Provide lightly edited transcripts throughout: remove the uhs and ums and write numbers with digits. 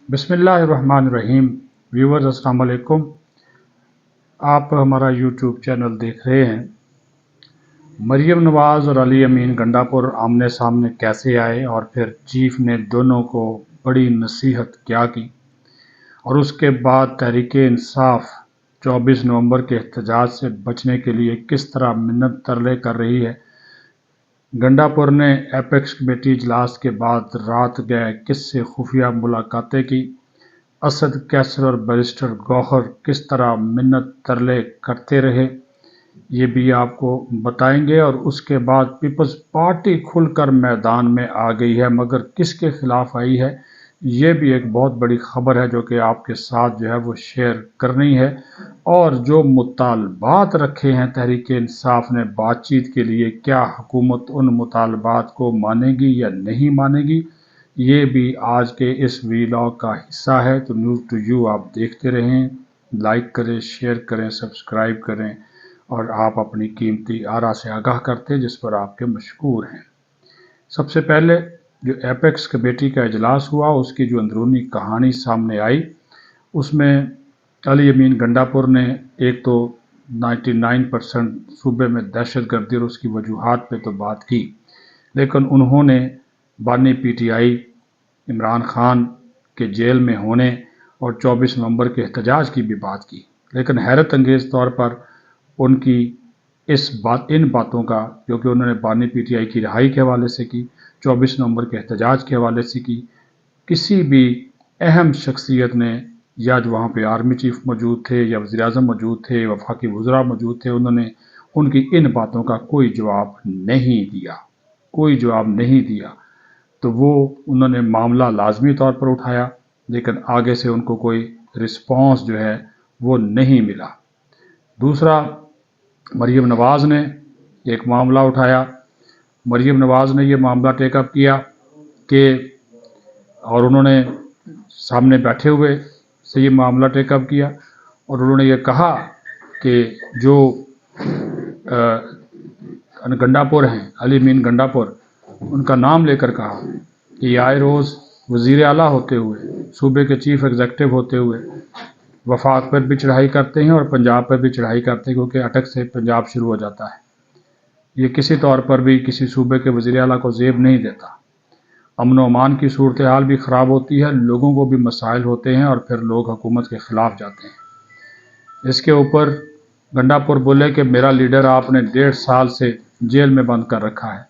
बिस्मिल्लाहिर्रहमानिर्रहीम। व्यूवर्स अस्सलाम वालेकुम। आप हमारा यूट्यूब चैनल देख रहे हैं। मरीम नवाज़ और अली अमीन गंडापुर आमने सामने कैसे आए और फिर चीफ ने दोनों को बड़ी नसीहत क्या की और उसके बाद तहरीक इंसाफ 24 नवंबर के एहतजाज से बचने के लिए किस तरह मिन्नत तरले कर रही है। गंडापुर ने एपेक्स कमेटी इजलास के बाद रात गए किससे खुफिया मुलाकातें की। असद कैसर और बैरिस्टर गौहर किस तरह मिन्नत तरले करते रहे, ये भी आपको बताएंगे। और उसके बाद पीपल्स पार्टी खुलकर मैदान में आ गई है, मगर किसके खिलाफ आई है, ये भी एक बहुत बड़ी खबर है जो कि आपके साथ जो है वो शेयर करनी है। और जो मुतालबात रखे हैं तहरीक इंसाफ ने बातचीत के लिए, क्या हुकूमत उन मुतालबात को मानेगी या नहीं मानेगी, ये भी आज के इस वीलॉग का हिस्सा है। तो न्यूज़ टू यू आप देखते रहें, लाइक करें, शेयर करें, सब्सक्राइब करें और आप अपनी कीमती आरा से आगाह करते जिस पर आपके मशकूर हैं। सबसे पहले जो एपेक्स कमेटी का इजलास हुआ उसकी जो अंदरूनी कहानी सामने आई, उसमें अली अमीन गंडापुर ने एक तो 99% सूबे में दहशत गर्दी और उसकी वजूहात पे तो बात की, लेकिन उन्होंने बानी पीटीआई इमरान खान के जेल में होने और 24 नवंबर के एहतजाज की भी बात की। लेकिन हैरत अंगेज़ तौर पर उनकी इन बातों का जो कि उन्होंने बानी पीटीआई की रिहाई के हवाले से की, 24 नवंबर के एहतजाज के हवाले से की, किसी भी अहम शख्सियत ने, या जो वहाँ पे आर्मी चीफ मौजूद थे या वज़ीर आज़म मौजूद थे, वफाकी वज़रा मौजूद थे, उन्होंने उनकी इन बातों का कोई जवाब नहीं दिया। तो वो उन्होंने मामला लाजमी तौर पर उठाया, लेकिन आगे से उनको कोई रिस्पॉन्स जो है वो नहीं मिला। दूसरा, मरीम नवाज़ ने एक मामला उठाया। मरीम नवाज़ ने ये मामला टेकअप किया कि, और उन्होंने सामने बैठे हुए से ये मामला टेकअप किया और उन्होंने ये कहा कि जो गंडापुर हैं, अली अमीन गंडापुर, उनका नाम लेकर कहा कि आए रोज़ वज़ीर आला होते हुए, सूबे के चीफ एग्जीक्यूटिव होते हुए वफाक पर भी चढ़ाई करते हैं और पंजाब पर भी चढ़ाई करते हैं, क्योंकि अटक से पंजाब शुरू हो जाता है। ये किसी तौर पर भी किसी सूबे के वज़ीर आला को ज़ेब नहीं देता। अमन व अमान की सूरत हाल भी ख़राब होती है, लोगों को भी मसाइल होते हैं और फिर लोग हुकूमत के ख़िलाफ़ जाते हैं। इसके ऊपर गंडापुर बोले कि मेरा लीडर आपने 1.5 साल से जेल में बंद कर रखा है,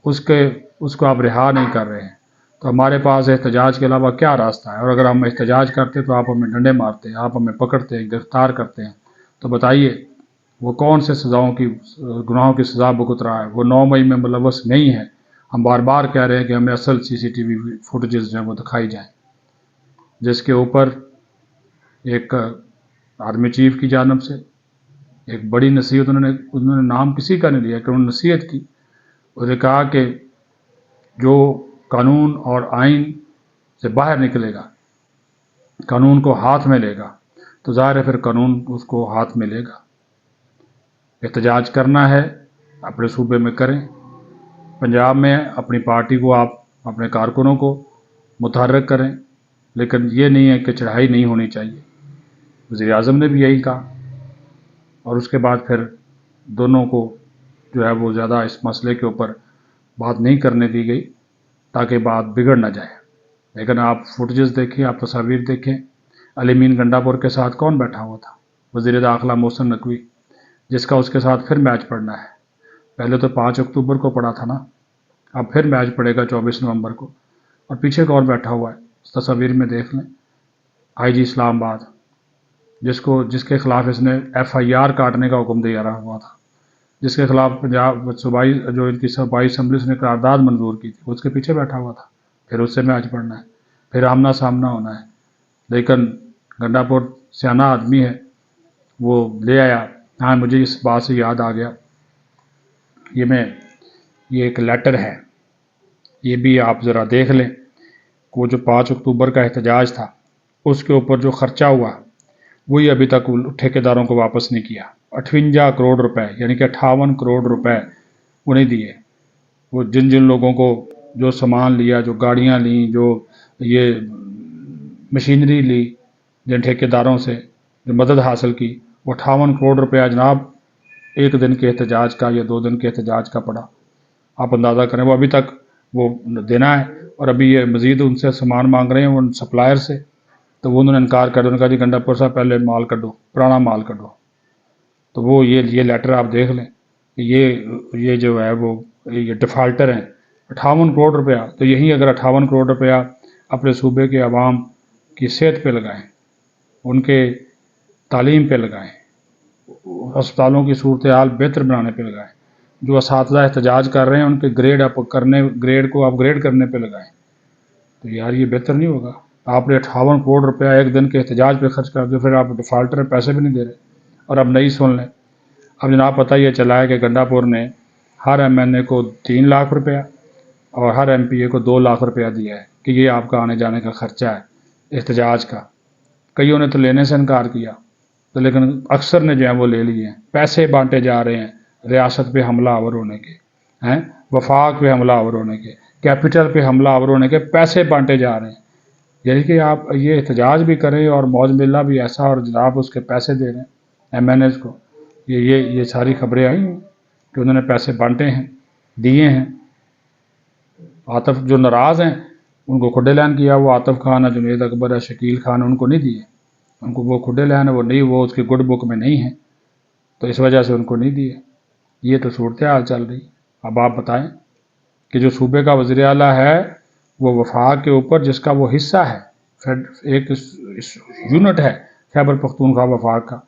उसको आप रिहा नहीं कर रहे हैं, तो हमारे पास एहतजाज के अलावा क्या रास्ता है। और अगर हम एहतजाज करते तो आप हमें डंडे मारते हैं, आप हमें पकड़ते हैं, गिरफ़्तार करते हैं। तो बताइए वो कौन से गुनाहों की सज़ा भुगत रहा है। वो 9 मई में मुलव्वस नहीं है। हम बार बार कह रहे हैं कि हमें असल CCTV फुटेजेस जो हैं वो दिखाई जाएँ। जिसके ऊपर एक आर्मी चीफ की जानिब से एक बड़ी नसीहत, उन्होंने नाम किसी का नहीं लिया कि उन्होंने नसीहत की। उन्होंने कहा कि जो कानून और आइन से बाहर निकलेगा, कानून को हाथ में लेगा, तो ज़ाहिर है फिर कानून उसको हाथ में लेगा। एहतजाज करना है अपने सूबे में करें, पंजाब में अपनी पार्टी को, आप अपने कारकुनों को मुतहर्रिक करें, लेकिन ये नहीं है कि चढ़ाई नहीं होनी चाहिए। वज़ीर आज़म ने भी यही कहा और उसके बाद फिर दोनों को जो है वो ज़्यादा इस मसले के ऊपर बात नहीं करने दी गई ताकि बात बिगड़ ना जाए। लेकिन आप फुटेजेस देखें, आप तस्वीर देखें, अली अमीन गंडापुर के साथ कौन बैठा हुआ था? वज़ीर दाखिला मोहसिन नकवी, जिसका उसके साथ फिर मैच पड़ना है। पहले तो 5 अक्टूबर को पड़ा था ना, अब फिर मैच पड़ेगा 24 नवंबर को। और पीछे कौन बैठा हुआ है उस तस्वीर में देख लें, IG इस्लामाबाद, जिसके खिलाफ इसने FIR काटने का हुक्म दिया रहा हुआ था, जिसके खिलाफ पंजाब सूबाई जो इनकी सूबाई असम्बली ने करारदाद मंजूर की थी, उसके पीछे बैठा हुआ था। फिर उससे मैच पढ़ना है, फिर आमना सामना होना है। लेकिन गंडापुर सियाना आदमी है, वो ले आया। हाँ, मुझे इस बात से याद आ गया, ये एक लेटर है, ये भी आप ज़रा देख लें। वो जो 5 अक्टूबर का एहतजाज था उसके ऊपर जो ख़र्चा हुआ वही अभी तक ठेकेदारों को वापस नहीं किया। 58 करोड़ रुपए, यानी कि 58 करोड़ रुपए उन्हें दिए। वो जिन लोगों को जो सामान लिया, जो गाड़ियां ली, जो ये मशीनरी ली जिन ठेकेदारों से, जो मदद हासिल की, वो 58 करोड़ रुपया जनाब एक दिन के एहतजाज का या 2 दिन के एहतजाज का पड़ा। आप अंदाज़ा करें, वो अभी तक वो देना है और अभी ये मज़ीद उनसे सामान मांग रहे हैं उन सप्लायर से, तो वो उन्होंने इनकार कर दिया। उन्होंने कहा जी गंडापुर साहब पहले माल कढो, पुराना माल कढो। तो वो ये लेटर आप देख लें, ये जो है वो ये डिफ़ाल्टर हैं 58 करोड़ रुपया। तो यही अगर 58 करोड़ रुपया अपने सूबे के अवाम की सेहत पे लगाएं, उनके तालीम पे लगाएं, अस्पतालों की सूरत हाल बेहतर बनाने पे लगाएं, जो असातिज़ा एहतजाज कर रहे हैं उनके ग्रेड को अपग्रेड करने पे लगाएं, तो यार ये बेहतर नहीं होगा। आपने 58 करोड़ रुपया एक दिन के एहतजाज पे खर्च कर दिया, फिर आप डिफ़ाल्टर पैसे भी नहीं दे रहे। और अब नई सुन लें, अब जनाब पता ये चला है कि गंडापुर ने हर MNA को 3 लाख रुपया और हर MPA को 2 लाख रुपया दिया है कि ये आपका आने जाने का खर्चा है एहतजाज का। कईयों ने तो लेने से इनकार किया, तो लेकिन अक्सर ने जो है वो ले लिए हैं। पैसे बांटे जा रहे हैं रियासत पे हमला आवर होने के, हैं वफाक पे हमला आवर होने के, कैपिटल पे हमला आवर होने के पैसे बांटे जा रहे हैं। यानी कि आप ये एहतजाज भी करें और मौज मेला भी ऐसा, और जनाब उसके पैसे दे रहे हैं MNAs को। ये सारी खबरें आई हैं कि उन्होंने पैसे बांटे हैं, दिए हैं। आतिफ जो नाराज़ हैं उनको खुडे लैन किया, वो आतिफ खान है, जुनेद अकबर है, शकील खान, उनको नहीं दिए। उनको वो खुडे लैन है, वो नहीं, वो उसकी गुड बुक में नहीं है, तो इस वजह से उनको नहीं दिए। ये तो सूरत हाल चल रही। अब आप बताएं कि जो सूबे का वज़ीर आला है वो वफाक के ऊपर जिसका वो हिस्सा है, एक यूनिट है खैबर पख्तूनख्वा वफाक का,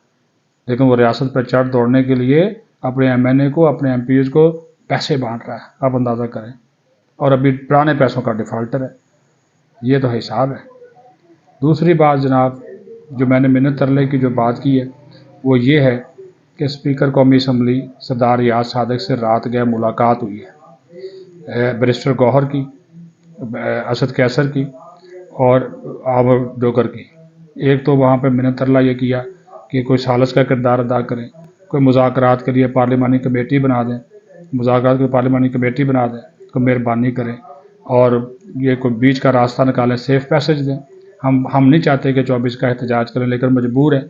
लेकिन वो रियासत पर चढ़ दौड़ने के लिए अपने MNA को, अपने MPs को पैसे बांट रहा है। आप अंदाज़ा करें, और अभी पुराने पैसों का डिफ़ाल्टर है। ये तो हिसाब है। दूसरी बात जनाब, जो मैंने मिन्नत तरले की जो बात की है वो ये है कि स्पीकर कौमी असम्बली सरदार रियाज सादिक से रात गए मुलाकात हुई है, बैरिस्टर गौहर की, असद कैसर की और आवर डोगर की। एक तो वहाँ पे मिन्नत तरला ये किया कि कोई सालस का किरदार अदा करें, कोई मुज़ाकरात के लिए पार्लिमानी कमेटी बना दें, मुज़ाकरात की पार्लिमानी कमेटी बना दें, कोई मेहरबानी करें और ये कोई बीच का रास्ता निकालें, सेफ़ पैसेज दें। हम नहीं चाहते कि 24 का एहतजाज करें, लेकिन मजबूर है,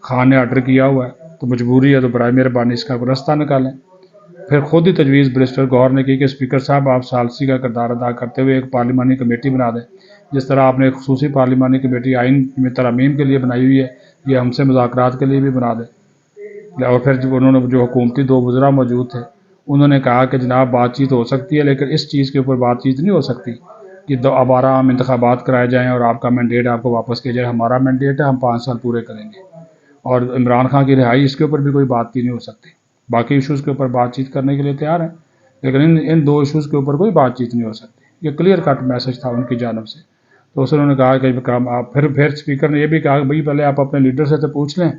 खान ने आर्डर किया हुआ है तो मजबूरी है, तो बराए मेहरबानी इसका कोई रास्ता निकालें। फिर खुद ही तजवीज़ बैरिस्टर गौहर ने की कि स्पीकर साहब आप सालसी का किरदार अदा करते हुए एक पार्लिमानी कमेटी बना दें, जिस तरह आपने एक खुसूसी पार्लिमानी कमेटी आइन में तरमीम के लिए बनाई हुई है, ये हमसे मुज़ाकरात के लिए भी बना दें। और फिर उन्होंने जो हुकूमती 2 वज़रा मौजूद थे उन्होंने कहा कि जनाब बातचीत हो सकती है, लेकिन इस चीज़ के ऊपर बातचीत नहीं हो सकती कि दोबारा आम इंतखाबात कराए जाएँ और आपका मैंडेट आपको वापस किया जाए। हमारा मैंडेट है, हम 5 साल पूरे करेंगे, और इमरान खान की रिहाई, इसके ऊपर भी कोई बातचीत नहीं हो सकती। बाकी इशूज़ के ऊपर बातचीत करने के लिए तैयार हैं, लेकिन इन 2 इशूज़ के ऊपर कोई बातचीत नहीं हो सकती। ये क्लियर कट मैसेज था उनकी जानब से। तो उसने उन्होंने कहा कि काम आप फिर स्पीकर ने यह भी कहा कि भाई पहले आप अपने लीडर से तो पूछ लें,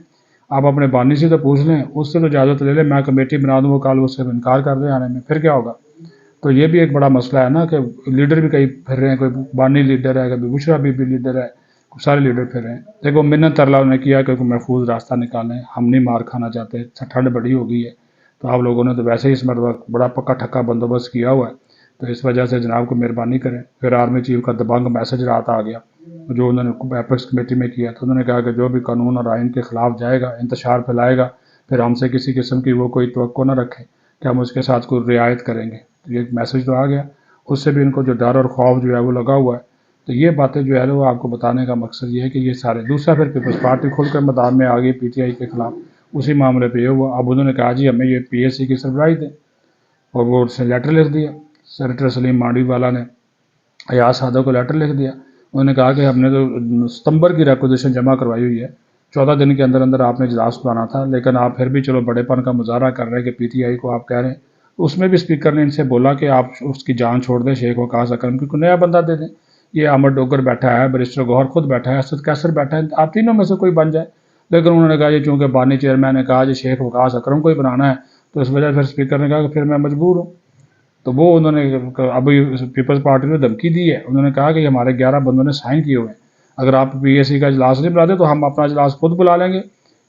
आप अपने बानी से तो पूछ लें, उससे तो इजाज़त ले लें, मैं कमेटी बना दूँ, वो कल उससे इनकार कर दें आने में, फिर क्या होगा। तो ये भी एक बड़ा मसला है ना कि लीडर भी कहीं फिर रहे हैं, कोई बानी लीडर है, कभी बुशरा बीबी लीडर है, सारे लीडर फिर रहे हैं। देखो मिन्नत तरला उन्होंने किया कि महफूज रास्ता निकालें, हम नहीं मार खाना चाहते, ठंड बड़ी हो गई है, तो आप लोगों ने तो वैसे ही इस मरतबा बड़ा पक्का ठक्का बंदोबस्त किया हुआ है, तो इस वजह से जनाब को मेहरबानी करें। फिर आर्मी चीफ का दबंग मैसेज रात आ गया जो उन्होंने एपेक्स कमेटी में किया, तो उन्होंने कहा कि जो भी कानून और आइन के ख़िलाफ़ जाएगा, इंतशार फैलाएगा, फिर हमसे किसी किस्म की वो कोई तवक्को न रखे कि हम उसके साथ कोई रियायत करेंगे। तो ये मैसेज तो आ गया, उससे भी इनको जो डर और खौफ जो है वो लगा हुआ है। तो ये बातें जो है वो आपको बताने का मकसद ये है कि ये सारे दूसरा फिर पीपल्स पार्टी खुलकर मैदान में आ गई PTI के ख़िलाफ़, उसी मामले पे ये हुआ। अब उन्होंने कहा जी हमें ये PSC की सरबराही दें, और वो उसने लेटर लिख दिया, सेनेटर सलीम मांडवी वाला ने अयाज सादा को लेटर लिख दिया। उन्होंने कहा कि हमने तो सितंबर की रिक्वेजिशन जमा करवाई हुई है, 14 दिन के अंदर अंदर आपने इजलास बुलाना था, लेकिन आप फिर भी चलो बड़ेपन का मुजाहरा कर रहे हैं कि PTI को आप कह रहे हैं। उसमें भी स्पीकर ने इनसे बोला कि आप उसकी जान छोड़ दें, शेख वकास अकरम की कोई नया बंदा दे दें। ये अहमद डोगर बैठा है, बैरिस्टर गौहर खुद बैठा है, असद कैसर बैठा है, आप तीनों में से कोई बन जाए। लेकिन उन्होंने कहा ये चूँकि बानी चेयरमैन ने कहा जी शेख वकास अकरम को ही बनाना है, तो इस वजह से फिर स्पीकर ने कहा कि फिर मैं मजबूर हूँ। तो वो उन्होंने अभी पीपल्स पार्टी ने धमकी दी है, उन्होंने कहा कि हमारे 11 बंदों ने साइन किए हुए हैं, अगर आप PSC का इजलास नहीं बुलाते तो हम अपना इजलास खुद बुला लेंगे,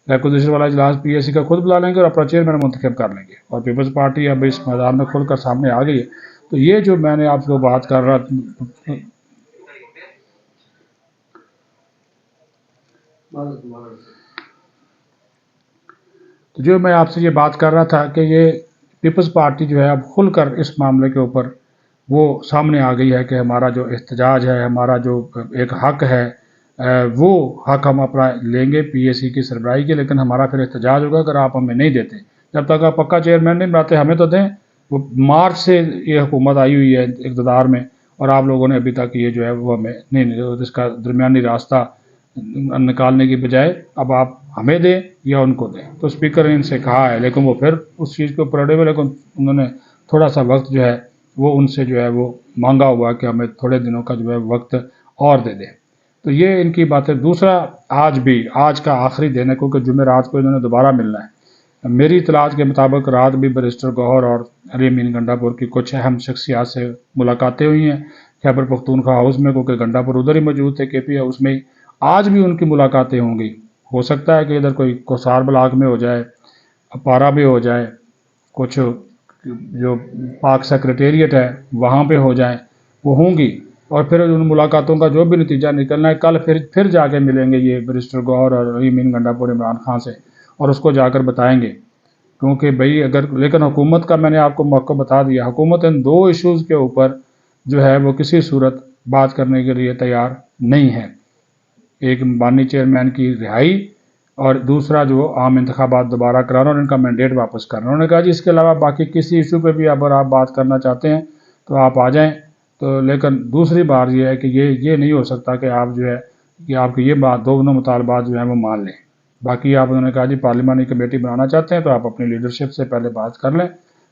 रिक्वेजिशन वाला इजलास PSC का खुद बुला लेंगे और अपना चेयरमैन मुंतखब कर लेंगे। और पीपल्स पार्टी अब इस मैदान में खुलकर सामने आ गई है। तो ये जो मैंने आपको बात कर रहा, تو جو میں آپ سے یہ بات کر رہا تھا کہ یہ پیپلز پارٹی جو ہے اب کھل کر اس معاملے کے اوپر وہ سامنے آ گئی ہے کہ ہمارا جو احتجاج ہے، ہمارا جو ایک حق ہے، وہ حق ہم اپنا لیں گے پی اے سی کی سربراہی کے، لیکن ہمارا پھر احتجاج ہوگا اگر آپ ہمیں نہیں دیتے، جب تک آپ پکا چیئرمین نہیں بناتے ہمیں تو دیں۔ وہ مارچ سے یہ حکومت آئی ہوئی ہے اقتدار میں، اور آپ لوگوں نے ابھی تک یہ جو ہے وہ ہمیں نہیں، اس کا درمیانی راستہ نکالنے کی بجائے اب آپ ہمیں دیں یا ان کو دیں۔ تو اسپیکر نے ان سے کہا ہے، لیکن وہ پھر اس چیز کے اوپر اڑے ہوئے، لیکن انہوں نے تھوڑا سا وقت جو ہے وہ ان سے جو ہے وہ مانگا ہوا کہ ہمیں تھوڑے دنوں کا جو ہے وقت اور دے دیں۔ تو یہ ان کی بات ہے۔ دوسرا، آج کا آخری دن ہے کیونکہ جمعرات کو انہوں نے دوبارہ ملنا ہے۔ میری اطلاعات کے مطابق رات بھی بیرسٹر گوہر اور علی امین گنڈا پور کی کچھ اہم شخصیات سے ملاقاتیں ہوئی ہیں خیبر پختونخوا ہاؤس میں، کیونکہ گنڈا پور ادھر ہی موجود تھے کے پی ہاؤس میں ہی۔ آج بھی ان کی ملاقاتیں ہوں گی۔ ہو سکتا ہے کہ ادھر کوئی کوسار بلاک میں ہو جائے، اپارا بھی ہو جائے، کچھ جو پاک سیکریٹریٹ ہے وہاں پہ ہو جائیں، وہ ہوں گی، اور پھر ان ملاقاتوں کا جو بھی نتیجہ نکلنا ہے کل پھر جا کے ملیں گے یہ بیرسٹر گوہر اور علی امین گنڈا پور عمران خان سے، اور اس کو جا کر بتائیں گے، کیونکہ بھئی لیکن حکومت کا میں نے آپ کو موقع بتا دیا، حکومت ان دو ایشوز کے اوپر جو ہے وہ کسی صورت بات کرنے کے لیے تیار نہیں ہے، ایک بانی چیئرمین کی رہائی اور دوسرا جو عام انتخابات دوبارہ کرانا اور ان کا مینڈیٹ واپس کرنا۔ انہوں نے کہا جی اس کے علاوہ باقی کسی ایشو پہ بھی اگر آپ بات کرنا چاہتے ہیں تو آپ آ جائیں، تو لیکن دوسری بات یہ ہے کہ یہ نہیں ہو سکتا کہ آپ جو ہے کہ آپ کی یہ بات دونوں مطالبات جو ہیں وہ مان لیں۔ باقی آپ انہوں نے کہا جی پارلیمانی کمیٹی بنانا چاہتے ہیں تو آپ اپنی لیڈرشپ سے پہلے بات کر لیں،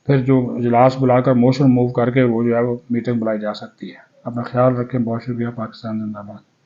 پھر جو اجلاس بلا کر موشن موو کر کے وہ جو ہے وہ میٹنگ بلائی جا سکتی ہے۔ اپنا خیال رکھیں، بہت شکریہ۔ پاکستان زندہ باد۔